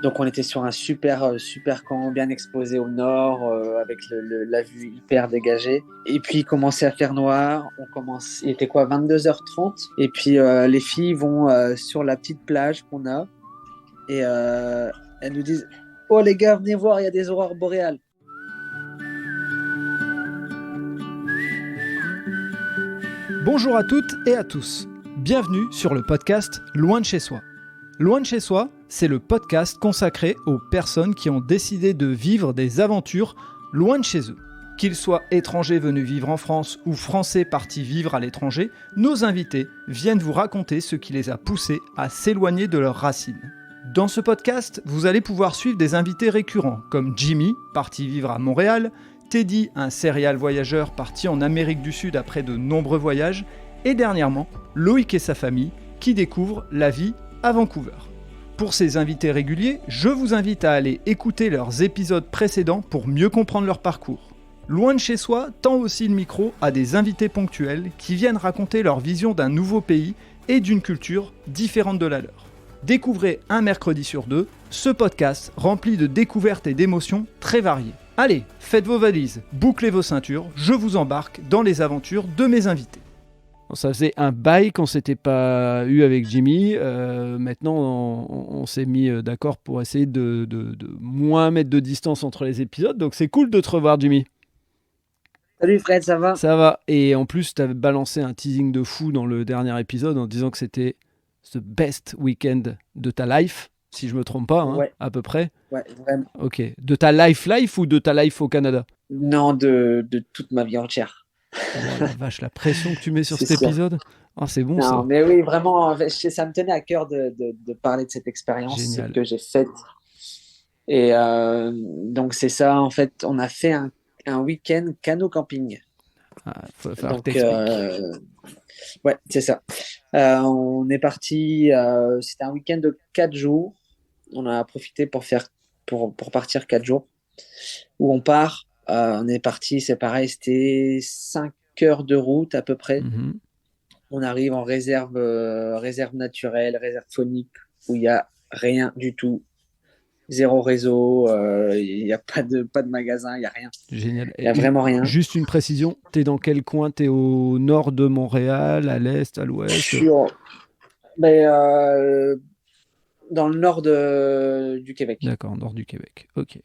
Donc on était sur un super camp bien exposé au nord, avec la vue hyper dégagée. Et puis il commençait à faire noir. Il était quoi, 22h30. Et puis les filles vont sur la petite plage qu'on a. Et elles nous disent: Oh les gars, venez voir, il y a des aurores boréales. Bonjour à toutes et à tous. Bienvenue sur le podcast Loin de chez soi. Loin de chez soi, c'est le podcast consacré aux personnes qui ont décidé de vivre des aventures loin de chez eux. Qu'ils soient étrangers venus vivre en France ou français partis vivre à l'étranger, nos invités viennent vous raconter ce qui les a poussés à s'éloigner de leurs racines. Dans ce podcast, vous allez pouvoir suivre des invités récurrents comme Jimmy, parti vivre à Montréal, Teddy, un serial voyageur parti en Amérique du Sud après de nombreux voyages, et dernièrement, Loïc et sa famille qui découvrent la vie à Vancouver. Pour ces invités réguliers, je vous invite à aller écouter leurs épisodes précédents pour mieux comprendre leur parcours. Loin de chez soi tend aussi le micro à des invités ponctuels qui viennent raconter leur vision d'un nouveau pays et d'une culture différente de la leur. Découvrez un mercredi sur deux ce podcast rempli de découvertes et d'émotions très variées. Allez, faites vos valises, bouclez vos ceintures, je vous embarque dans les aventures de mes invités. Ça faisait un bail qu'on ne s'était pas eu avec Jimmy. Maintenant, on s'est mis d'accord pour essayer de moins mettre de distance entre les épisodes. Donc c'est cool de te revoir, Jimmy. Salut Fred, ça va? Ça va. Et en plus, tu avais balancé un teasing de fou dans le dernier épisode en disant que c'était the best weekend de ta life, si je me trompe pas, Ouais, à peu près. ouais, vraiment. Ok. De ta life ou de ta life au Canada? Non, de toute ma vie entière. Oh la vache, la pression que tu mets sur C'est cet sûr. épisode. Oh, c'est bon Non, ça. mais oui, vraiment, ça me tenait à cœur de parler de cette expérience Génial. que j'ai faite. Et donc, c'est ça, en fait, on a fait un week-end canot camping. Faut falloir que Donc, t'expliques. ouais, c'est ça. On est parti, c'était un week-end de 4 jours. On a profité pour partir 4 jours. Où on part, on est parti, c'est pareil, c'était 5 heures de route à peu près. Mhm. On arrive en réserve naturelle, réserve faunique, où il n'y a rien du tout. Zéro réseau, il n'y a pas de magasin, il n'y a rien. Génial. Il n'y a vraiment rien. Juste une précision, t'es dans quel coin? T'es au nord de Montréal, à l'est, à Je l'ouest? suis mais, dans le nord du Québec. D'accord, nord du Québec. Ok.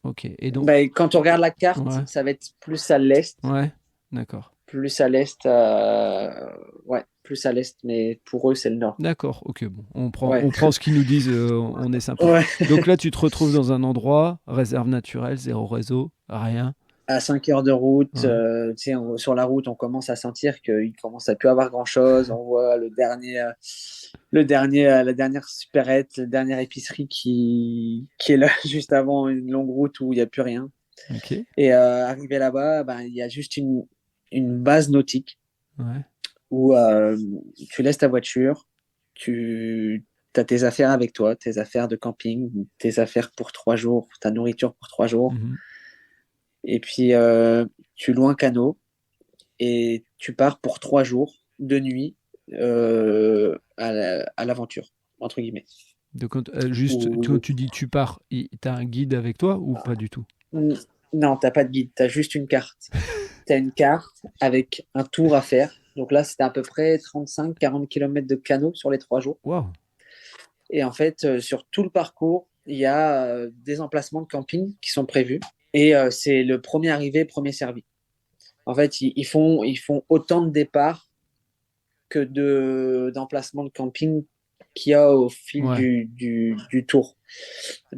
Ok. Et donc, Ben, quand on regarde la carte, ouais, ça va être plus à l'est. ouais, d'accord. Plus à l'est. Ouais, plus à l'est, mais pour eux, c'est le nord. D'accord, ok, bon. Ouais. On prend ce qu'ils nous disent, on est sympa. Ouais. Donc là, tu te retrouves dans un endroit, réserve naturelle, zéro réseau, rien. À 5 heures de route, Ouais. tu sais, sur la route, on commence à sentir qu'il commence à plus avoir grand-chose. On voit la dernière supérette, la dernière épicerie qui est là juste avant une longue route où il n'y a plus rien. Ok. Et arrivé là-bas, ben, il y a juste une base nautique Ouais. où tu laisses ta voiture, tu as tes affaires avec toi, tes affaires de camping, tes affaires pour 3 jours, ta nourriture pour 3 jours. Mhm. Et puis, tu loues un canot et tu pars pour 3 jours de nuit à l'aventure, entre guillemets. Donc, juste, quand Ou- tu dis tu pars, t'as un guide avec toi ou pas du tout? Non, t'as pas de guide, t'as juste une carte. T'as une carte avec un tour à faire. Donc là, c'était à peu près 35-40 km de canot sur les 3 jours. Waouh. Et en fait, sur tout le parcours, il y a des emplacements de camping qui sont prévus. Et c'est le premier arrivé, premier servi. En fait, ils font autant de départs que d'emplacements de camping qu'il y a au fil Ouais. du tour.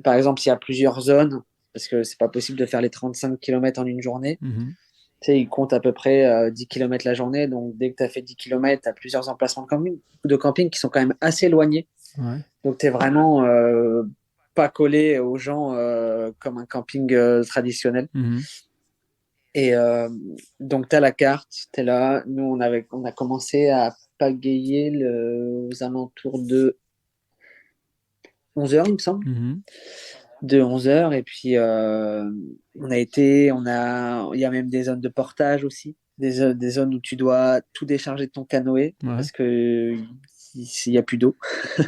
Par exemple, s'il y a plusieurs zones, parce que c'est pas possible de faire les 35 km en une journée, Mhm. tu sais, ils comptent à peu près 10 km la journée. Donc, dès que tu as fait 10 km, tu as plusieurs emplacements de camping qui sont quand même assez éloignés. Ouais. Donc, tu es vraiment pas collé aux gens comme un camping traditionnel. Mhm. Et donc, tu as la carte, tu es là. Nous, on a commencé à pagayer aux alentours de 11 heures, il me semble. Mhm. De 11 heures. Et puis, il y a même des zones de portage aussi. Des zones où tu dois tout décharger de ton canoë Ouais. parce que s'il y a plus d'eau. Ah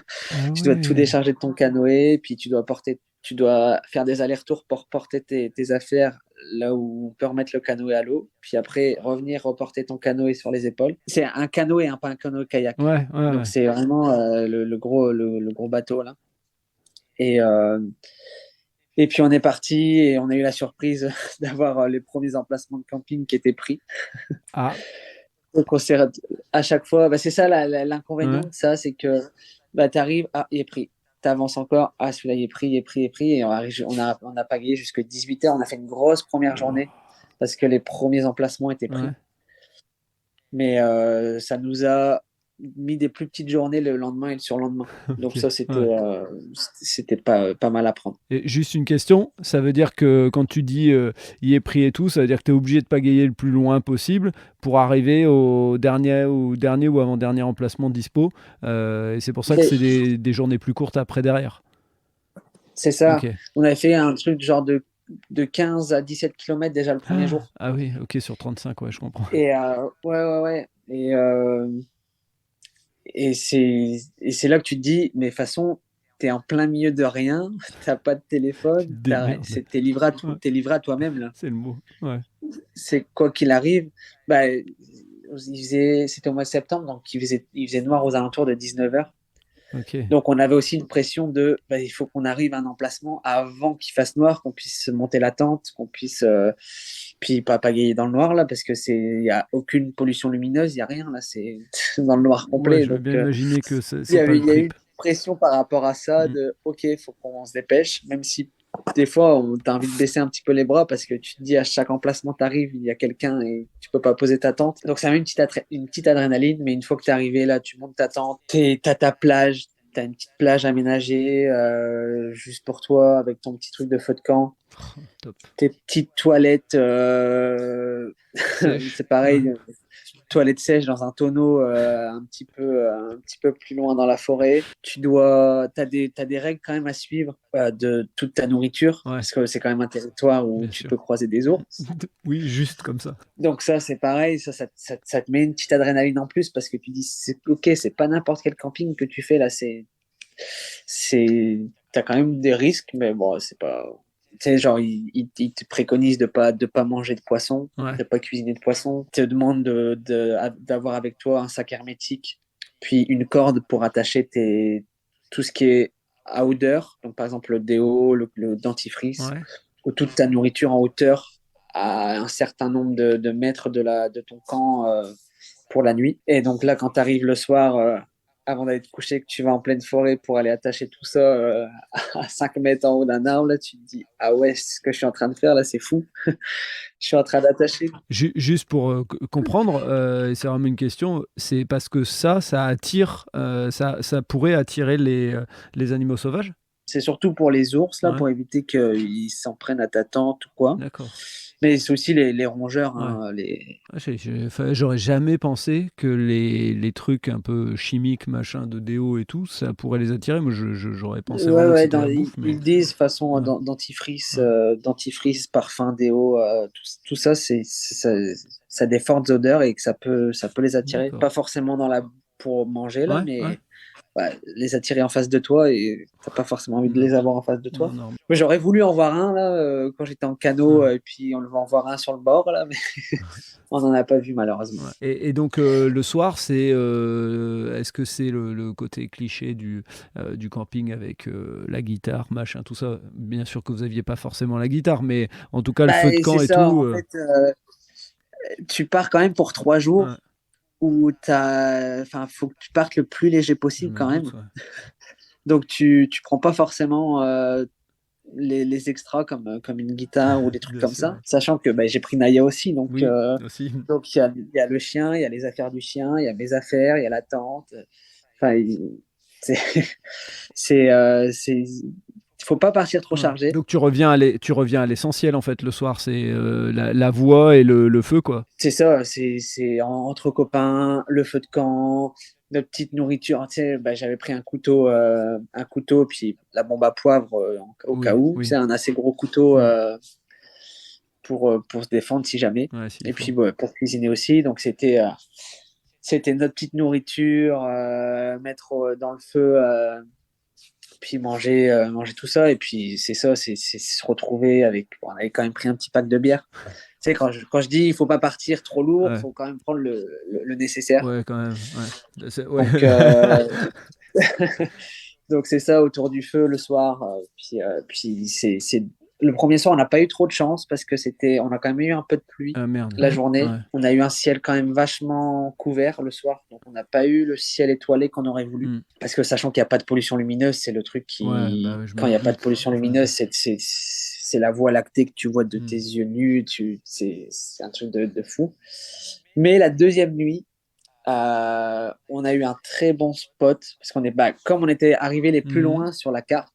Tu dois tout ouais. décharger de ton canoë, puis tu dois faire des allers-retours pour porter tes affaires là où on peut remettre le canoë à l'eau, puis après revenir reporter ton canoë sur les épaules. C'est un canoë, hein, pas un canoë-kayak. Ouais, ouais, Donc ouais. c'est vraiment le gros bateau là. Et, euh, et puis on est parti et on a eu la surprise d'avoir les premiers emplacements de camping qui étaient pris. Ah, Donc on s'est à chaque fois, bah, c'est ça ouais. l'inconvénient de ça, c'est que bah, tu arrives, ah, il est pris. Tu avances encore, ah, celui-là, il est pris, il est pris, il est pris. Et on a pagayé jusqu'à 18h. On a fait une grosse première Oh, journée parce que les premiers emplacements étaient pris. ouais. Mais ça nous a mis des plus petites journées le lendemain et le surlendemain. Donc Ok. ça, Ouais. c'était pas mal à prendre. Et juste une question, ça veut dire que quand tu dis y est pris et tout, ça veut dire que tu es obligé de pagayer le plus loin possible pour arriver au dernier ou avant-dernier emplacement dispo. Et c'est pour ça que C'est c'est des journées plus courtes après derrière. c'est ça. Ok. On avait fait un truc genre de 15 à 17 kilomètres déjà le premier Ah, jour. ah oui, ok, sur 35, ouais, je comprends. Et ouais, ouais, ouais. Et c'est là que tu te dis, mais de toute façon, t'es en plein milieu de rien, t'as pas de Tu te téléphone, démerdes. t'es Ouais, livré à toi-même là. c'est le mot. Ouais, C'est quoi qu'il arrive, bah, c'était au mois de septembre, donc il faisait noir aux alentours de 19h. ok. Donc on avait aussi une pression de, bah, il faut qu'on arrive à un emplacement avant qu'il fasse noir, qu'on puisse monter la tente, qu'on puisse, puis pas pagayer dans le noir là, parce que il y a aucune pollution lumineuse, il y a rien là, c'est dans le noir Ouais, complet. je veux Donc bien imaginer que c'est il y c'est a pas eu, le il y a eu une trip. pression par rapport à ça Mm. de OK, il faut qu'on se dépêche, même si des fois on t'a envie de baisser un petit peu les bras parce que tu te dis à chaque emplacement tu arrives, il y a quelqu'un et tu peux pas poser ta tente. Donc ça met une petite adrénaline, mais une fois que tu es arrivé là, tu montes ta tente, t'as ta plage, t'as une petite plage aménagée juste pour toi avec ton petit truc de feu de camp, Top. tes petites toilettes, Sèche. c'est pareil, Ouais. toilette sèche dans un tonneau un petit peu plus loin dans la forêt. T'as des règles quand même à suivre de toute ta nourriture, Ouais, parce que c'est quand même un territoire où bien tu sûr. peux croiser des ours. Oui, juste comme ça. Donc ça, c'est pareil, ça te met une petite adrénaline en plus, parce que tu dis, ok, c'est pas n'importe quel camping que tu fais là, t'as quand même des risques, mais bon, c'est pas... Tu sais, genre, ils te préconisent de pas manger de poisson, Ouais. de pas cuisiner de poisson. Ils te demandent d'avoir avec toi un sac hermétique, puis une corde pour attacher tout ce qui est à odeur. Donc, par exemple, le déo, le dentifrice, Ouais. ou toute ta nourriture en hauteur à un certain nombre de mètres de ton camp pour la nuit. Et donc là, quand tu arrives le soir, avant d'aller te coucher, que tu vas en pleine forêt pour aller attacher tout ça à 5 mètres en haut d'un arbre, là, tu te dis, ah ouais, ce que je suis en train de faire, là, c'est fou. Je suis en train d'attacher. Juste pour comprendre, et c'est vraiment une question, c'est parce que ça attire, ça pourrait attirer les animaux sauvages? C'est surtout pour les ours, là, Ouais, pour éviter qu'ils s'en prennent à ta tente ou quoi. d'accord. Mais c'est aussi les rongeurs, Ouais. hein, Ah, enfin, j'aurais jamais pensé que les trucs un peu chimiques, machin, de déo et tout, ça pourrait les attirer. Moi, j'aurais pensé Ouais, vraiment que ouais, c'était la ils, bouffe, mais ils disent façon ouais, ouais, dentifrice, parfum, déo, tout ça, ça a des fortes odeurs et que ça peut les attirer. d'accord. Pas forcément pour manger là, Ouais, ouais. mais ouais, les attirer en face de toi et t'as pas forcément envie de Non, les avoir en face de non, toi. non. Moi, j'aurais voulu en voir un là quand j'étais en canot Ouais. et puis on le va en voir un sur le bord là, mais on n'en a pas vu malheureusement. Ouais. Et donc le soir, est-ce que c'est le côté cliché du camping avec la guitare, machin, tout ça? Bien sûr que vous aviez pas forcément la guitare, mais en tout cas le Bah, feu de c'est camp et ça, tout. en fait, tu pars quand même pour 3 jours Ouais, où enfin, faut que tu partes le plus léger je possible me quand même. doute. Ouais. Donc tu prends pas forcément les extras comme une guitare ou des trucs Bien comme sûr. ça, Ouais. sachant que bah, j'ai pris Naya aussi, donc Oui, aussi. il y a le chien, il y a les affaires du chien, il y a mes affaires, il y a la tente. Enfin, c'est faut pas partir trop Ouais. chargé. Donc tu reviens à l'essentiel en fait le soir, c'est la voix et le feu quoi. C'est ça, c'est entre copains, le feu de camp, notre petite nourriture. Tu sais, bah, j'avais pris un couteau, puis la bombe à poivre au cas Oui, où. oui. C'est un assez gros couteau Mm. pour se défendre si jamais. Ouais, s'il Et faut. puis pour cuisiner aussi. Donc c'était notre petite nourriture, mettre dans le feu, puis manger tout ça. Et puis c'est ça, c'est se retrouver avec. Bon, on avait quand même pris un petit pack de bière. Tu sais, quand je dis il faut pas partir trop lourd, il Ouais, faut quand même prendre le nécessaire. ouais, quand même. Ouais. Ouais. Donc, donc c'est ça autour du feu le soir. Puis le premier soir, on n'a pas eu trop de chance parce que on a quand même eu un peu de pluie Ah merde. la journée. Ouais. On a eu un ciel quand même vachement couvert le soir, donc on n'a pas eu le ciel étoilé qu'on aurait voulu. Hmm. Parce que sachant qu'il n'y a pas de pollution lumineuse, c'est le truc Ouais, bah qui, ouais, je quand me il n'y a pas de doute. pollution Ouais. lumineuse, c'est la voie lactée que tu vois de tes Hmm. yeux nus. C'est un truc de fou. Mais la deuxième nuit, on a eu un très bon spot parce comme on était arrivé les plus Mhm. loin sur la carte,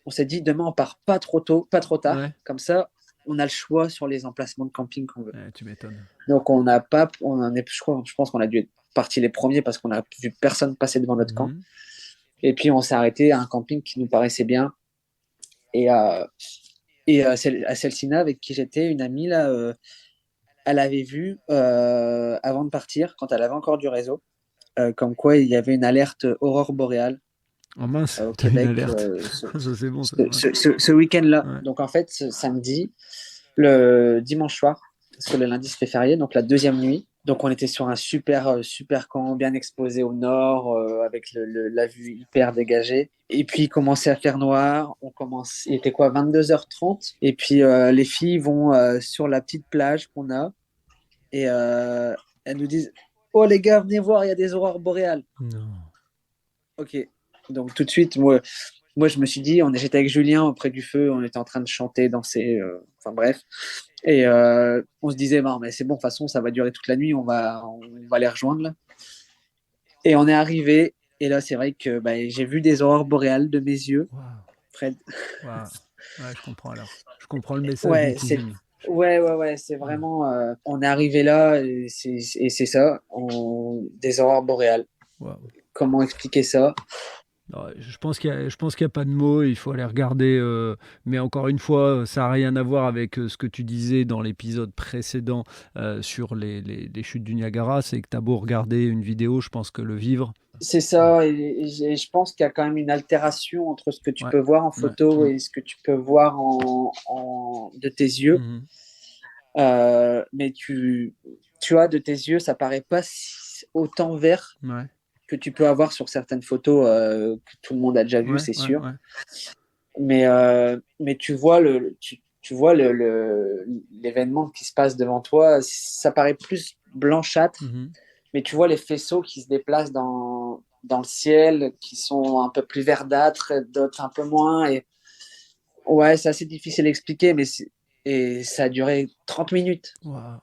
on s'est dit demain on part pas trop tôt, pas trop tard. Ouais. Comme ça, on a le choix sur les emplacements de camping qu'on veut. Ouais, tu m'étonnes. Donc on n'a pas, on en est, je pense qu'on a dû être partis les premiers parce qu'on a vu personne passer devant notre camp. Mhm. Et puis on s'est arrêté à un camping qui nous paraissait bien. Et, à Celsina, avec qui j'étais, une amie là, elle avait vu avant de partir, quand elle avait encore du réseau, comme quoi il y avait une alerte aurore boréale Oh mince, au t'as une Québec alerte. Ça, c'est bon, ça. Ouais. ce week-end-là. Ouais. Donc en fait, ce samedi, le dimanche soir, parce que le lundi se fait férié, donc la deuxième nuit. Donc on était sur un super camp bien exposé au nord, avec la vue hyper dégagée. Et puis il commençait à faire noir, il était quoi, 22h30. Et puis les filles vont sur la petite plage qu'on a et elles nous disent: Oh les gars, venez voir, il y a des aurores boréales. Non. Ok. Donc tout de suite, moi je me suis dit, j'étais avec Julien auprès du feu, on était en train de chanter, danser, enfin bref. Et on se disait, non, mais c'est bon, de toute façon, ça va durer toute la nuit, on va les rejoindre là. Et on est arrivé, et là, c'est vrai que j'ai vu des aurores boréales de mes yeux, Waouh. Fred. Waouh. Ouais, je comprends alors. Je comprends le message du Ouais, c'est teasing. ouais, c'est Ouais. vraiment. On est arrivé là, et c'est ça, des aurores boréales. Waouh. Comment expliquer ça? Ouais, je pense qu'il y a pas de mots, il faut aller regarder. Mais encore une fois, ça n'a rien à voir avec ce que tu disais dans l'épisode précédent sur les chutes du Niagara. C'est que tu as beau regarder une vidéo, je pense que le vivre. C'est ça, et je pense qu'il y a quand même une altération entre ce que tu Ouais, peux voir en ouais. photo Mm. et ce que tu peux voir de tes yeux. Mhm. Mais tu vois, de tes yeux, ça paraît pas autant vert Ouais, que tu peux avoir sur certaines photos que tout le monde a déjà vues, ouais, c'est ouais, sûr. ouais. Mais tu vois tu vois l'événement qui se passe devant toi, ça paraît plus blanchâtre, Mhm. mais tu vois les faisceaux qui se déplacent dans le ciel, qui sont un peu plus verdâtres, d'autres un peu moins. Et ouais, c'est assez difficile à expliquer, et ça a duré 30 minutes. Waouh.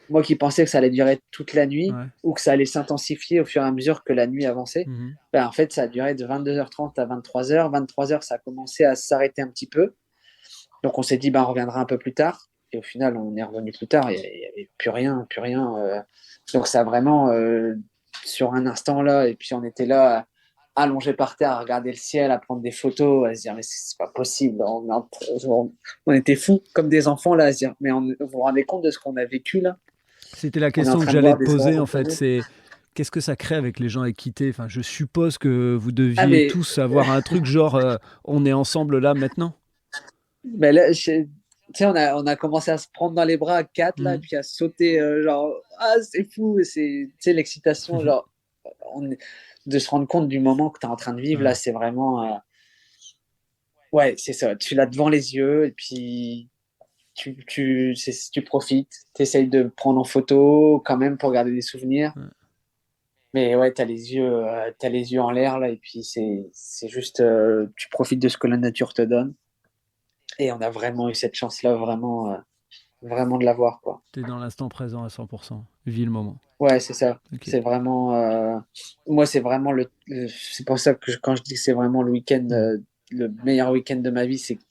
Moi qui pensais que ça allait durer toute la nuit Ouais. ou que ça allait s'intensifier au fur et à mesure que la nuit avançait, Mhm. en fait, ça a duré de 22h30 à 23h. 23h, ça a commencé à s'arrêter un petit peu. Donc on s'est dit, on reviendra un peu plus tard. Et au final, on est revenu plus tard. Il n'y avait plus rien, plus rien. Donc ça a vraiment, sur un instant là, et puis on était là, allongé par terre, à regarder le ciel, à prendre des photos, à se dire, mais c'est pas possible. On était fous, comme des enfants là, à se dire, mais vous vous rendez compte de ce qu'on a vécu là? C'était la On est en question que train de j'allais voir te des poser aurores en fait. boréales. C'est qu'est-ce que ça crée avec les gens avec qui t'es. Enfin, je suppose que vous Ah, deviez mais, tous avoir un truc genre on est ensemble là maintenant. là, tu sais, on a commencé à se prendre dans les bras à quatre, là, et Mhm. puis à sauter, genre, ah, c'est fou, tu sais, l'excitation, genre, on- de se rendre compte du moment que tu es en train de vivre, là, Ouais. c'est vraiment, ouais, c'est ça, tu l'as devant les yeux, et puis tu profites, tu essayes de prendre en photo, quand même, pour garder des souvenirs, Ouais. mais ouais, t'as les yeux en l'air, là, et puis c'est juste, tu profites de ce que la nature te donne, et on a vraiment eu cette chance-là, vraiment, vraiment de l'avoir, quoi. T'es dans l'instant présent à 100%. Vis le moment. Ouais, c'est ça. Ok. C'est vraiment. Moi, c'est vraiment c'est pour ça que quand je dis que c'est vraiment le week-end, Mhm. le meilleur week-end de ma vie, c'est que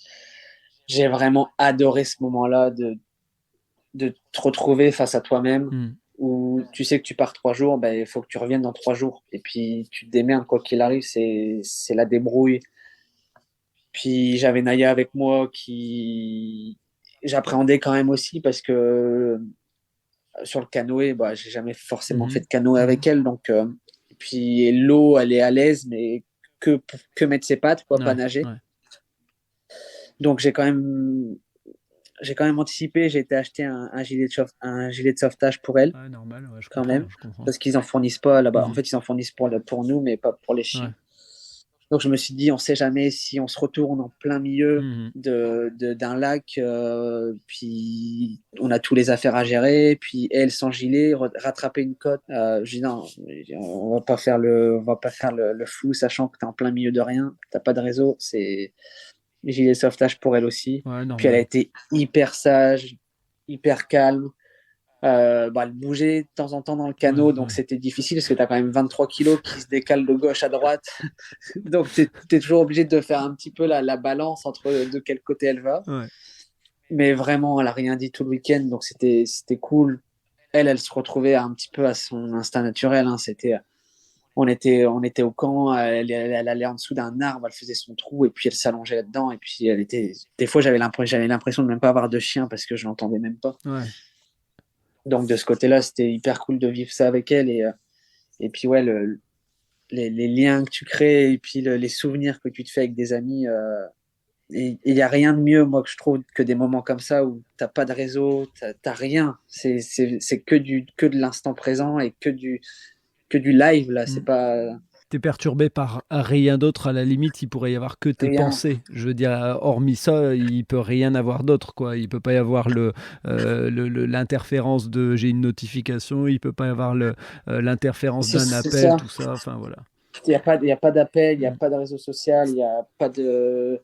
j'ai vraiment adoré ce moment-là de te retrouver face à toi-même, Mhm. où tu sais que tu pars 3 jours, il faut que tu reviennes dans 3 jours. Et puis, tu te démerdes, quoi qu'il arrive, c'est la débrouille. Puis, j'avais Naya avec moi qui. J'appréhendais quand même aussi parce que Sur le canoë, bah, j'ai jamais forcément fait Mhm. de canoë avec elle. Donc, et puis l'eau, elle est à l'aise, mais que mettre ses pattes, quoi, pas Ouais, nager. ouais. Donc, j'ai quand même anticipé. J'ai été acheter un gilet de sauvetage pour elle, Ouais, normal, ouais, je quand comprends, même. je comprends. Parce qu'ils en fournissent pas là-bas. En Mhm. fait, ils en fournissent pour nous, mais pas pour les Ouais. chiens. Donc je me suis dit, on sait jamais si on se retourne en plein milieu Mhm. d'un lac, puis on a tous les affaires à gérer, puis elle sans gilet, rattraper une côte. Je dis non, on va pas faire le fou, sachant que tu es en plein milieu de rien, t'as pas de réseau, c'est gilet sauvetage pour elle aussi. Ouais, Puis elle a normal. été hyper sage, hyper calme. Bah, elle bougeait de temps en temps dans le Ouais, canot, donc ouais. c'était difficile parce que tu as quand même 23 kilos qui se décalent de gauche à droite. Donc tu es toujours obligé de faire un petit peu la balance entre de quel côté elle va. Ouais. Mais vraiment, elle a rien dit tout le week-end, donc c'était cool. Elle se retrouvait un petit peu à son instinct naturel. Hein. On était au camp, elle allait en dessous d'un arbre, elle faisait son trou et puis elle s'allongeait là-dedans. Et puis elle était. Des fois, j'avais l'impression de même pas avoir de chien parce que je l'entendais même pas. Ouais. Donc de ce côté-là, c'était hyper cool de vivre ça avec elle. Et puis ouais, les liens que tu crées et puis les souvenirs que tu te fais avec des amis. Et il n'y a rien de mieux, moi, que je trouve, que des moments comme ça où t'as pas de réseau, t'as rien. C'est que de l'instant présent et que du live, là. C'est Mm. pas T'es perturbé par rien d'autre, à la limite, il pourrait y avoir que tes rien. pensées. Je veux dire, hormis ça, il peut rien avoir d'autre, quoi. Il peut pas y avoir l'interférence de j'ai une notification, il peut pas y avoir l'interférence d'un C'est appel, ça. tout ça. Enfin voilà. Il y a pas d'appel, il n'y a Mm. pas de réseau social, il n'y a pas de.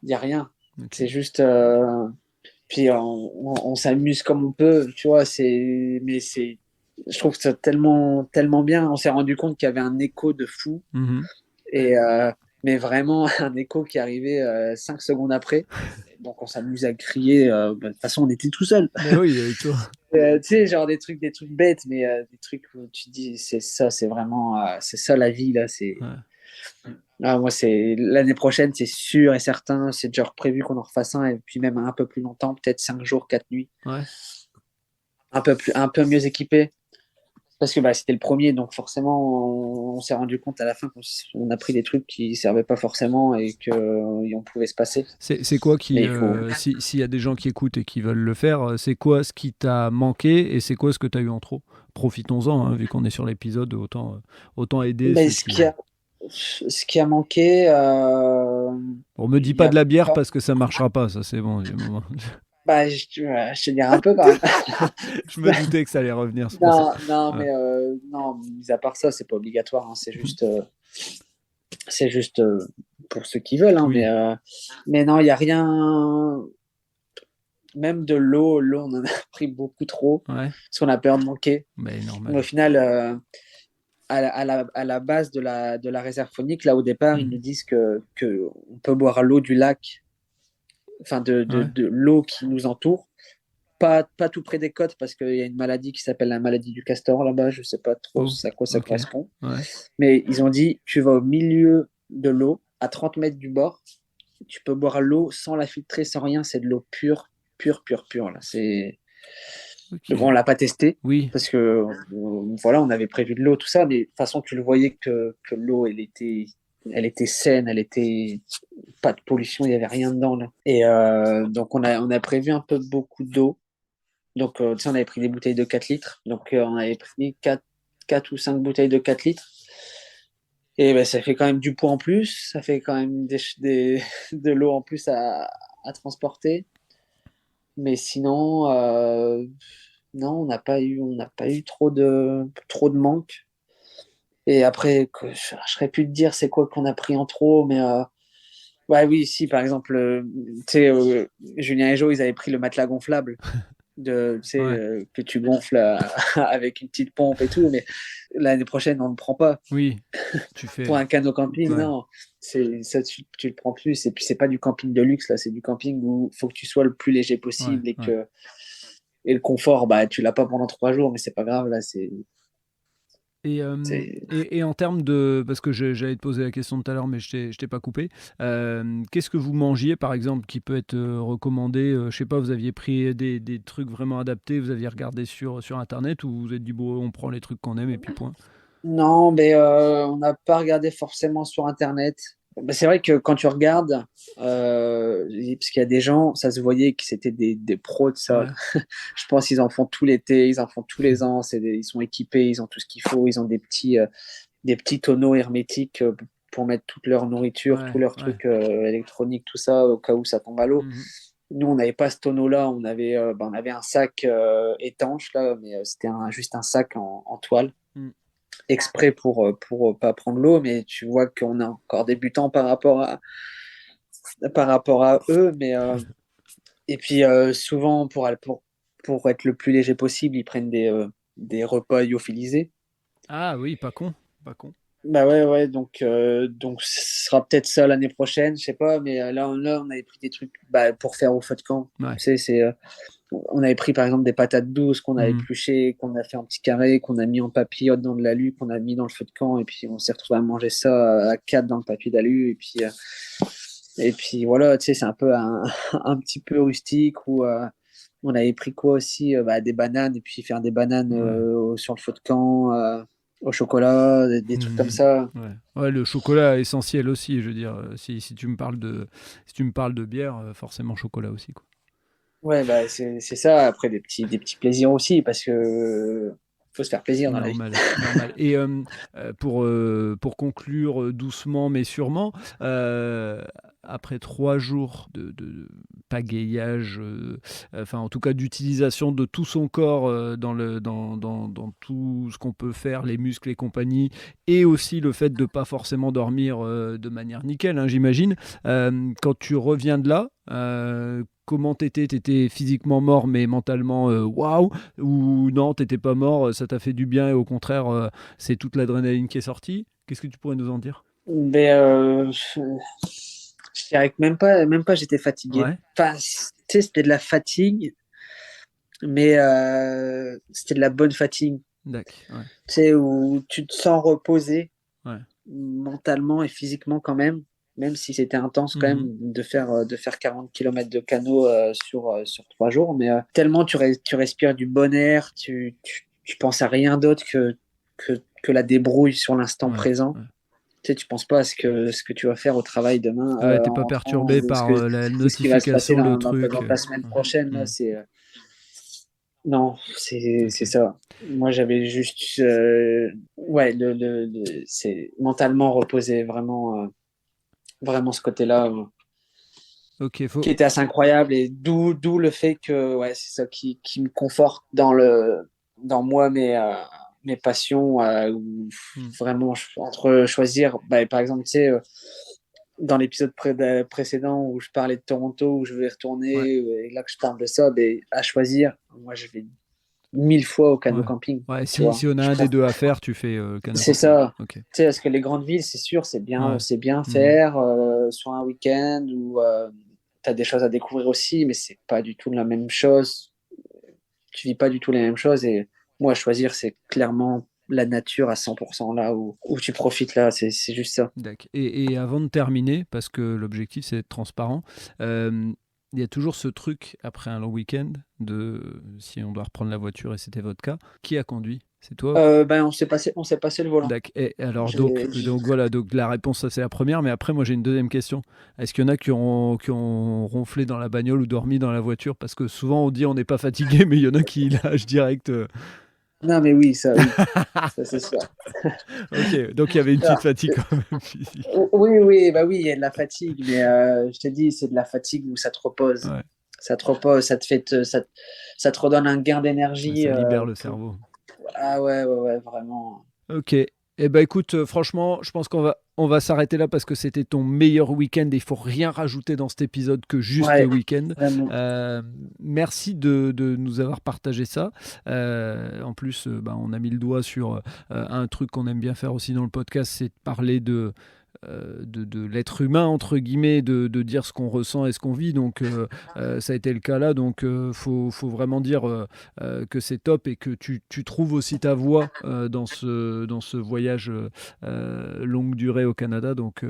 Il y a rien. Ok. C'est juste. Puis on s'amuse comme on peut, tu vois. Mais je trouve que c'est tellement bien. On s'est rendu compte qu'il y avait un écho de fou. Mhm. Et, mais vraiment un écho qui arrivait 5 secondes après. Donc on s'amuse à crier. Bah, de toute façon, on était tout seul. Mais oui, avec toi. Tu sais, genre des trucs bêtes, mais des trucs où tu te dis, c'est ça, c'est vraiment, c'est ça la vie là. Ouais. Moi, c'est l'année prochaine, c'est sûr et certain. C'est déjà prévu qu'on en refasse un et puis même un peu plus longtemps, peut-être 5 jours, 4 nuits, Ouais. un peu mieux équipé. Parce que bah, c'était le premier, donc forcément, on s'est rendu compte à la fin qu'on a pris des trucs qui servaient pas forcément et qu'on pouvait se passer. C'est quoi Mais qui, il faut. s'il y a des gens qui écoutent et qui veulent le faire, c'est quoi ce qui t'a manqué et c'est quoi ce que tu as eu en trop? Profitons-en, hein, vu qu'on est sur l'épisode, autant aider Ben, ceux qui. ce qui a manqué, Bon, me dis il y pas a de la bière pas. parce que ça marchera pas, ça c'est bon. Du moment. Bah, je te dirais un peu quand même. Je me doutais que ça allait revenir, c'est pour ça. Non, non, Ouais. mais non, mis à part ça, c'est pas obligatoire. Hein, c'est juste pour ceux qui veulent. Hein, Oui, mais non, il y a rien. Même de l'eau, on en a pris beaucoup trop ouais, parce qu'on a peur de manquer. mais Mais au normal. final, à la base de la réserve phonique, là au départ, ils nous Mhm. disent que on peut boire l'eau du lac, enfin Ouais. de l'eau qui nous entoure. Pas tout près des côtes parce qu'il y a une maladie qui s'appelle la maladie du castor là-bas. Je sais pas trop Oh, à quoi ça ok. correspond. Ouais. Mais ils ont dit, tu vas au milieu de l'eau, à 30 mètres du bord, tu peux boire l'eau sans la filtrer, sans rien. C'est de l'eau pure, pure, pure, pure. Là. Ok. Mais bon, on l'a pas testé Oui. parce que voilà, on avait prévu de l'eau, tout ça. Mais de toute façon, tu le voyais que l'eau, elle était saine, elle était pas de pollution, il y avait rien dedans là. Et donc on a prévu un peu beaucoup d'eau. Donc, tu sais, on avait pris des bouteilles de 4 litres. Donc, on avait pris quatre ou 5 bouteilles de 4 litres. Et ben, ça fait quand même du poids en plus. Ça fait quand même de l'eau en plus à transporter. Mais sinon, non, on n'a pas eu trop de manque. Et après, je serais pu te dire c'est quoi qu'on a pris en trop, mais ouais, oui, si, par exemple, tu sais, Julien et Joe, ils avaient pris le matelas gonflable. Tu sais, Ouais. que tu gonfles avec une petite pompe et tout, mais l'année prochaine, on ne le prend pas. Oui. Tu Pour fais. un canot camping, Ouais. non, ça, tu le prends plus. Et puis, c'est pas du camping de luxe, là, c'est du camping où il faut que tu sois le plus léger Ouais. possible Ouais. et le confort, bah, tu l'as pas pendant 3 jours, mais c'est pas grave, là, c'est. C'est Et en termes de... Parce que j'allais te poser la question tout à l'heure, mais je t'ai pas coupé. Qu'est-ce que vous mangiez, par exemple, qui peut être recommandé je sais pas, vous aviez pris des trucs vraiment adaptés, vous aviez regardé sur Internet, ou vous vous êtes dit, bon, on prend les trucs qu'on aime et puis point. Non, mais on n'a pas regardé forcément sur Internet. Mais c'est vrai que quand tu regardes, parce qu'il y a des gens, ça se voyait que c'était des pros de ça. Ouais. Je pense qu'ils en font tout l'été, ils en font tous les ans. Ils sont équipés, ils ont tout ce qu'il faut. Ils ont des petits tonneaux hermétiques pour mettre toute leur nourriture, Ouais, tous leurs ouais. trucs électroniques, tout ça, au cas où ça tombe à l'eau. Mhm. Nous, on n'avait pas ce tonneau-là. On avait un sac étanche, là, mais c'était juste un sac en toile Mm. exprès pour pas prendre l'eau, mais tu vois qu'on est encore débutant par rapport à eux. Et puis souvent, pour être le plus léger possible, ils prennent des repas lyophilisés. Ah oui, pas con, pas con. Bah ouais, ouais, donc ce sera peut-être ça l'année prochaine, je sais pas, mais là, on avait pris des trucs bah, pour faire au feu de camp. Ouais. Tu sais, on avait pris par exemple des patates douces qu'on a Mhm. épluchées, qu'on a fait en petits carrés, qu'on a mis en papillote dans de l'alu, qu'on a mis dans le feu de camp, et puis on s'est retrouvé à manger ça à quatre dans le papier d'alu, et puis voilà, tu sais, c'est un peu un petit peu rustique où on avait pris quoi aussi, bah, des bananes, et puis faire des bananes Ouais. sur le feu de camp, au chocolat, des trucs comme Mhm. ça. Ouais. Ouais, le chocolat est essentiel aussi, je veux dire, si tu me parles si tu me parles de bière, forcément chocolat aussi, quoi. Ouais, bah, c'est ça. Après, des petits plaisirs aussi, parce que faut se faire plaisir dans la vie. Normal, normal. Et pour conclure doucement mais sûrement, euh, après 3 jours de pagayage, enfin en tout cas d'utilisation de tout son corps dans tout ce qu'on peut faire, les muscles et compagnie, et aussi le fait de pas forcément dormir de manière nickel, hein, j'imagine. Quand tu reviens de là, comment t'étais? T'étais physiquement mort mais mentalement waouh? Ou non, t'étais pas mort, ça t'a fait du bien et au contraire, c'est toute l'adrénaline qui est sortie. Qu'est-ce que tu pourrais nous en dire? Mais je dirais que même pas, j'étais fatigué. Ouais, Enfin, tu sais, c'était de la fatigue, mais c'était de la bonne fatigue. d'accord, ouais, Tu sais, où tu te sens reposé ouais. mentalement et physiquement quand même si c'était intense quand Mhm. même de faire 40 kilomètres de canot sur 3 jours. Mais tellement tu respires du bon air, tu penses à rien d'autre que la débrouille sur l'instant Ouais, présent. ouais. Tu sais, tu penses pas à ce que tu vas faire au travail demain Ouais, t'es en pas rentrant, perturbé ou ce par que, la ou ce qui va se passer notification, le dans truc. ta semaine Ouais. prochaine. Là, Mhm. non, c'est Ok. ça. Moi, j'avais juste, ouais, c'est mentalement reposé, vraiment, vraiment ce côté-là, Ok, qui était assez incroyable, et d'où le fait que, ouais, c'est ça qui me conforte dans moi, mes passions, où Mhm. vraiment, entre choisir, bah, par exemple, tu sais, dans l'épisode précédent où je parlais de Toronto, où je vais Ouais, retourner, et là que je parle de ça, ben, à choisir, moi, je vais 1000 fois au canot ouais. camping, Ouais, tu si vois. on a Je un des préfère. deux à faire, tu fais canot C'est camping. ça. Ok. Tu sais, parce que les grandes villes, c'est sûr, Ouais. c'est bien Mhm. faire sur un week-end où tu as des choses à découvrir aussi, mais c'est pas du tout la même chose. Tu vis pas du tout les mêmes choses. Et moi, à choisir, c'est clairement la nature à 100% là où tu profites là. C'est juste ça. D'accord. Et avant de terminer, parce que l'objectif c'est d'être transparent, euh, il y a toujours ce truc après un long week-end de si on doit reprendre la voiture et c'était votre cas, qui a conduit? C'est toi? Ben, on s'est passé le volant. D'accord. Et alors J'ai- donc voilà, donc la réponse ça c'est la première, mais après moi j'ai une deuxième question. Est-ce qu'il y en a qui ont ronflé dans la bagnole ou dormi dans la voiture? Parce que souvent on dit on n'est pas fatigué, mais il y en a qui lâchent direct. Non, mais oui, ça, oui. Ça, c'est sûr. Ok, donc il y avait une petite Alors, fatigue quand même physique. oui, oui, bah oui, il y a de la fatigue, mais je te dis, c'est de la fatigue où ça te repose. Ouais, Ça te repose, ça te redonne un gain d'énergie. ça libère le cerveau. Ah ouais, ouais, ouais, vraiment. Ok. Eh ben écoute, franchement, je pense qu'on va s'arrêter là parce que c'était ton meilleur week-end et il faut rien rajouter dans cet épisode que juste le Ouais, week-end. vraiment. Merci de nous avoir partagé ça. En plus, on a mis le doigt sur un truc qu'on aime bien faire aussi dans le podcast, c'est de parler de l'être humain, entre guillemets, de dire ce qu'on ressent et ce qu'on vit. Donc, ça a été le cas là. Donc, faut vraiment dire que c'est top et que tu trouves aussi ta voie dans ce voyage longue durée au Canada. Donc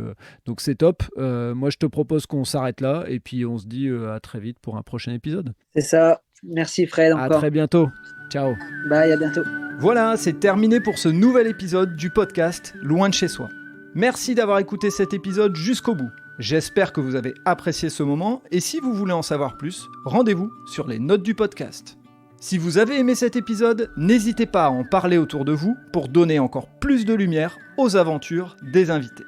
c'est top. Moi, je te propose qu'on s'arrête là et puis on se dit à très vite pour un prochain épisode. C'est ça. Merci Fred encore. À très bientôt. Ciao. Bye, à bientôt. Voilà, c'est terminé pour ce nouvel épisode du podcast Loin de chez soi. Merci d'avoir écouté cet épisode jusqu'au bout. J'espère que vous avez apprécié ce moment et si vous voulez en savoir plus, rendez-vous sur les notes du podcast. Si vous avez aimé cet épisode, n'hésitez pas à en parler autour de vous pour donner encore plus de lumière aux aventures des invités.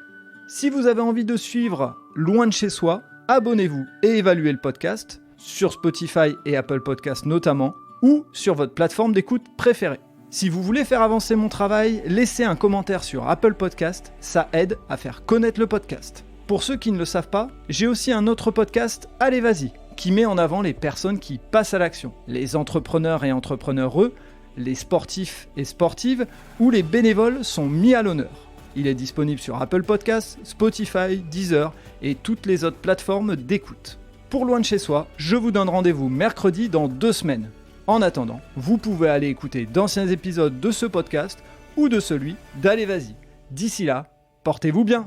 Si vous avez envie de suivre Loin de chez soi, abonnez-vous et évaluez le podcast sur Spotify et Apple Podcasts notamment ou sur votre plateforme d'écoute préférée. Si vous voulez faire avancer mon travail, laissez un commentaire sur Apple Podcast, ça aide à faire connaître le podcast. Pour ceux qui ne le savent pas, j'ai aussi un autre podcast, Allez Vas-y, qui met en avant les personnes qui passent à l'action, les entrepreneurs et entrepreneureux, les sportifs et sportives, où les bénévoles sont mis à l'honneur. Il est disponible sur Apple Podcasts, Spotify, Deezer et toutes les autres plateformes d'écoute. Pour Loin de chez soi, je vous donne rendez-vous mercredi dans 2 semaines. En attendant, vous pouvez aller écouter d'anciens épisodes de ce podcast ou de celui d'Allez Vas-y. D'ici là, portez-vous bien.